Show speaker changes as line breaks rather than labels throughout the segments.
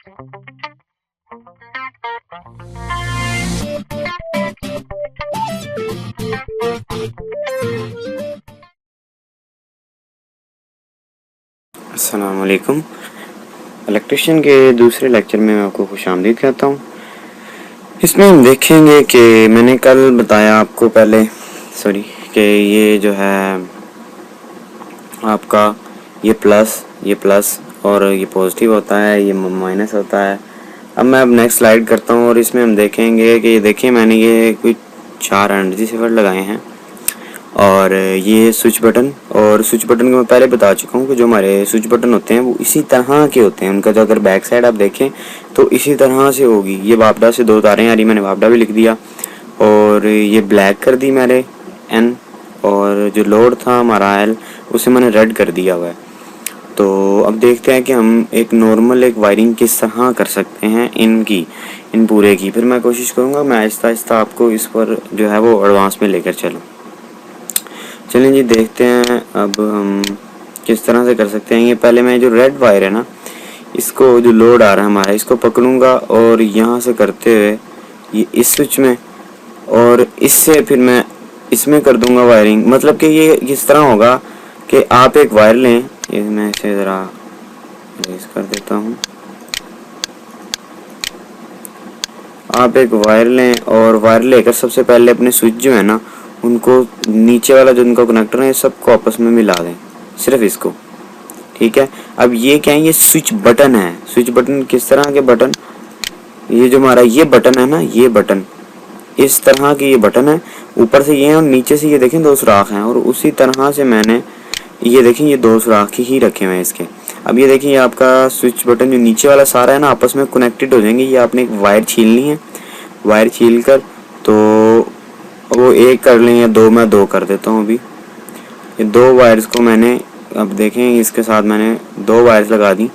अस्सलाम वालेकुम। इलेक्ट्रिशियन के दूसरे लेक्चर में मैं आपको खुशामदीद कहता हूँ। इसमें हम देखेंगे कि मैंने कल बताया आपको पहले कि ये जो है आपका ये प्लस और ये पॉजिटिव होता है, ये माइनस होता है। अब नेक्स्ट स्लाइड करता हूँ और इसमें हम देखेंगे कि देखिए मैंने ये कुछ 4 एनर्जी सेवर लगाए हैं और ये स्विच बटन को मैं पहले बता चुका हूँ कि जो हमारे स्विच बटन होते हैं वो इसी तरह के होते हैं। उनका जो अगर बैक साइड आप देखें तो इसी तरह से होगी। ये वापडा से 2 तारें आ रही, मैंने वापडा भी लिख दिया और ये ब्लैक कर दी मैंने एन, और जो लोड था हमारा एल उसे मैंने रेड कर दिया हुआ है। तो अब देखते हैं कि हम एक नॉर्मल एक वायरिंग किस तरह कर सकते हैं इन पूरे की। फिर मैं कोशिश करूँगा मैं आहिस्ता आहिस्ता आपको इस पर जो है वो एडवांस में लेकर चलूँ। चलिए जी देखते हैं अब हम किस तरह से कर सकते हैं। ये पहले मैं जो रेड वायर है ना, इसको जो लोड आ रहा है हमारा, इसको पकड़ूंगा और यहाँ से करते हुए ये इस स्विच में और इससे फिर मैं इसमें कर दूंगा वायरिंग। मतलब कि ये किस तरह होगा कि आप एक वायर लें, ये मैं इसे ज़रा रेस कर देता हूँ। आप एक वायर लें और वायर लेकर सबसे पहले अपने स्विच जो है ना उनको नीचे वाला जो उनका कनेक्टर है सबको आपस में मिला दें, सिर्फ इसको। ठीक है। अब ये क्या है, ये स्विच बटन है। स्विच बटन किस तरह के बटन, ये जो हमारा ये बटन है ना, ये बटन इस तरह की ये बटन है, ऊपर से ये है और नीचे से ये देखें 2 सुराख हैं और उसी तरह से मैंने ये देखें ये 2 सुराख ही रखे हुए हैं इसके। अब ये देखिए आपका स्विच बटन जो नीचे वाला सारा है ना आपस में कनेक्टेड हो जाएंगे। ये आपने एक वायर छीलनी है, वायर छील कर तो वो एक कर लें या 2, मैं 2 कर देता हूँ। अभी ये 2 वायर्स को मैंने, अब देखें इसके साथ मैंने 2 वायर्स लगा दी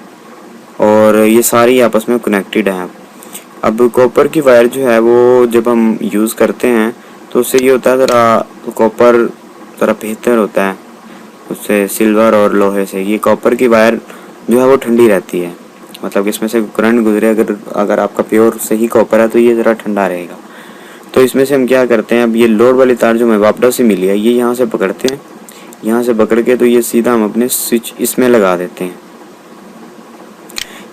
और ये सारी आपस में कनेक्टेड है। अब कॉपर की वायर जो है वो जब हम यूज़ करते हैं तो उससे ये होता है ज़रा कॉपर ज़रा बेहतर होता है उससे सिल्वर और लोहे से। ये कॉपर की वायर जो है वो ठंडी रहती है, मतलब कि इसमें से करंट गुजरे अगर आपका प्योर सही कॉपर है तो ये ज़रा ठंडा रहेगा। तो इसमें से हम क्या करते हैं, अब ये लोड वाली तार जो मैं वापडा से मिली है ये यहाँ से पकड़ते हैं, यहाँ से पकड़ के तो ये सीधा हम अपने स्विच इसमें लगा देते हैं।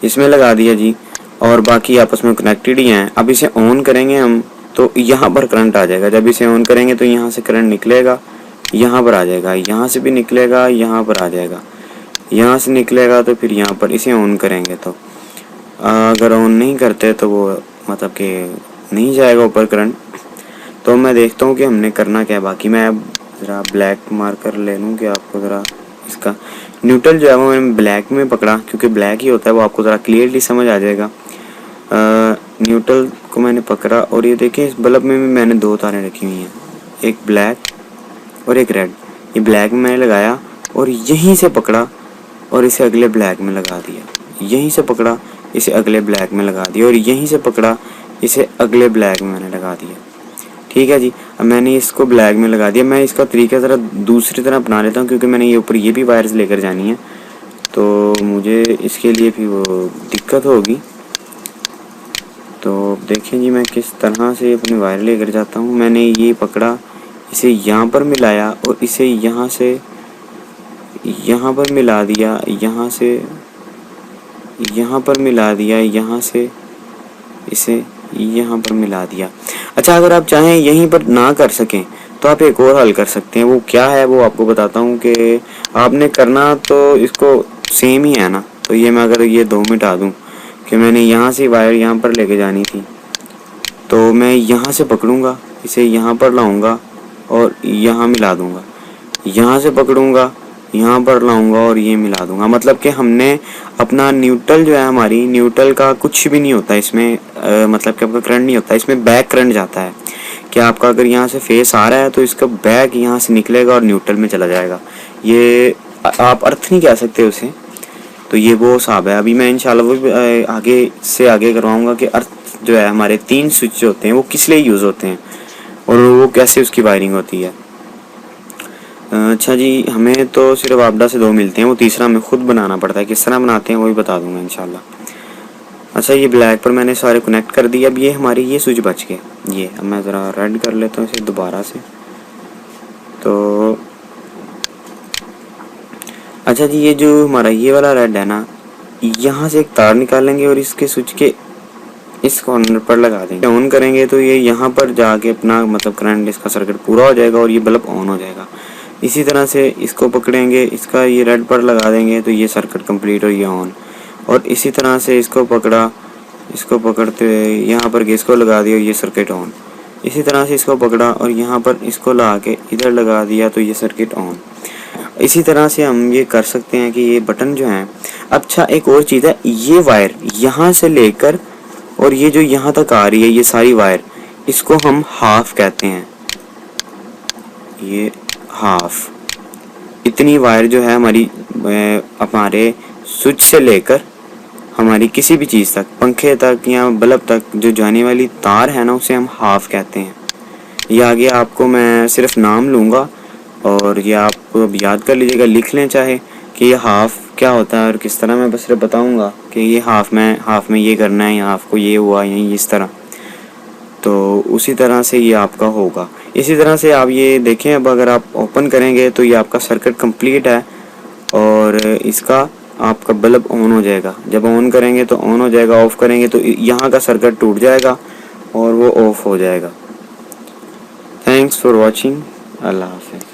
इसमें लगा दिया जी और बाकी आपस में कनेक्टेड ही हैं। अब इसे ऑन करेंगे हम तो यहाँ पर करंट आ जाएगा। जब इसे ऑन करेंगे तो यहाँ से करंट निकलेगा, यहाँ पर आ जाएगा, यहाँ से भी निकलेगा, यहाँ पर आ जाएगा, यहाँ से निकलेगा तो फिर यहाँ पर इसे ऑन करेंगे। तो अगर ऑन नहीं करते तो वो मतलब कि नहीं जाएगा ऊपर करंट। तो मैं देखता हूँ कि हमने करना क्या है। बाकी मैं अब ज़रा ब्लैक मार्कर ले लूँ कि आपको ज़रा इसका न्यूट्रल जो है वो मैंने ब्लैक में पकड़ा क्योंकि ब्लैक ही होता है, वो आपको ज़रा क्लियरली समझ आ जाएगा। न्यूट्रल को मैंने पकड़ा और ये देखें इस बल्ब में भी मैंने 2 तारें रखी हुई हैं, एक ब्लैक और एक रेड। ये ब्लैक में मैंने लगाया और यहीं से पकड़ा और इसे अगले ब्लैक में लगा दिया, यहीं से पकड़ा इसे अगले ब्लैक में लगा दिया और यहीं से पकड़ा इसे अगले ब्लैक में मैंने लगा दिया। ठीक है जी। अब मैंने इसको ब्लैक में लगा दिया। मैं इसका तरीका ज़रा दूसरी तरह अपना लेता हूँ क्योंकि मैंने ये ऊपर ये भी वायर्स लेकर जानी है तो मुझे इसके लिए भी वो दिक्कत होगी। तो देखें जी मैं किस तरह से अपनी वायर लेकर जाता हूँ। मैंने ये पकड़ा, इसे यहाँ पर मिलाया और इसे यहाँ से यहाँ पर मिला दिया, यहाँ से यहाँ पर मिला दिया, यहाँ से इसे यहाँ पर मिला दिया। अच्छा, अगर आप चाहें यहीं पर ना कर सकें तो आप एक और हल कर सकते हैं। वो क्या है वो आपको बताता हूँ कि आपने करना तो इसको सेम ही है ना। तो ये मैं अगर ये 2 मिटा दूँ कि मैंने यहाँ से वायर यहाँ पर लेके जानी थी तो मैं यहाँ से पकड़ूँगा, इसे यहाँ पर लाऊंगा और यहाँ मिला दूँगा, यहाँ से पकड़ूँगा, यहाँ पर लाऊंगा और ये मिला दूंगा। मतलब कि हमने अपना न्यूट्रल जो है, हमारी न्यूट्रल का कुछ भी नहीं होता इसमें, मतलब कि आपका करंट नहीं होता इसमें, बैक करंट जाता है कि आपका अगर यहाँ से फेस आ रहा है तो इसका बैक यहाँ से निकलेगा और न्यूट्रल में चला जाएगा। ये आप अर्थ नहीं कह सकते उसे। तो ये वो हिसाब है। अभी मैं इंशाल्लाह वो आगे से आगे करवाऊँगा कि अर्थ जो है हमारे 3 स्विच होते हैं वो किस लिए यूज़ होते हैं और वो कैसे उसकी वायरिंग होती है। अच्छा जी, हमें तो सिर्फ वापडा से 2 मिलते हैं, वो तीसरा हमें खुद बनाना पड़ता है। किस तरह बनाते हैं वो भी बता दूंगा इंशाल्लाह। अच्छा, ये ब्लैक पर मैंने सारे कनेक्ट कर दिए। अब ये हमारी ये स्विच बच गए। ये अब मैं ज़रा रेड कर लेता हूँ इसे दोबारा से। तो अच्छा जी, ये जो हमारा ये वाला रेड है ना, यहाँ से एक तार निकालेंगे और इसके स्विच के इस कॉर्नर पर लगा देंगे। ऑन करेंगे तो ये यहाँ पर जाके अपना मतलब करंट, इसका सर्किट पूरा हो जाएगा और ये बल्ब ऑन हो जाएगा। इसी तरह से इसको पकड़ेंगे, इसका ये रेड पर लगा देंगे तो ये सर्किट कंप्लीट और ये ऑन। और इसी तरह से इसको पकड़ा, इसको पकड़ते हुए यहाँ पर गैस को लगा दिया, ये सर्किट ऑन। इसी तरह से इसको पकड़ा और यहाँ पर इसको ला के इधर लगा दिया तो ये सर्किट ऑन। इसी तरह से हम ये कर सकते हैं कि ये बटन जो हैं। अच्छा, एक और चीज़ है, ये वायर यहाँ से लेकर और ये जो यहाँ तक आ रही है ये सारी वायर, इसको हम हाफ कहते हैं। ये हाफ, इतनी वायर जो है हमारी हमारे स्विच से लेकर हमारी किसी भी चीज़ तक, पंखे तक या बल्ब तक जो जाने वाली तार है ना, उसे हम हाफ कहते हैं। ये आगे आपको मैं सिर्फ नाम लूँगा और ये आप अब याद कर लीजिएगा, लिख लें चाहे कि ये हाफ क्या होता है और किस तरह। मैं बस सिर्फ बताऊँगा कि ये हाफ में ये करना है, या हाफ को ये हुआ या इस तरह। तो उसी तरह से ये आपका होगा। इसी तरह से आप ये देखें, अब अगर आप ओपन करेंगे तो ये आपका सर्किट कंप्लीट है और इसका आपका बल्ब ऑन हो जाएगा। जब ऑन करेंगे तो ऑन हो जाएगा, ऑफ़ करेंगे तो यहाँ का सर्किट टूट जाएगा और वो ऑफ हो जाएगा। Thanks for watching. अल्लाह हाफ़िज़।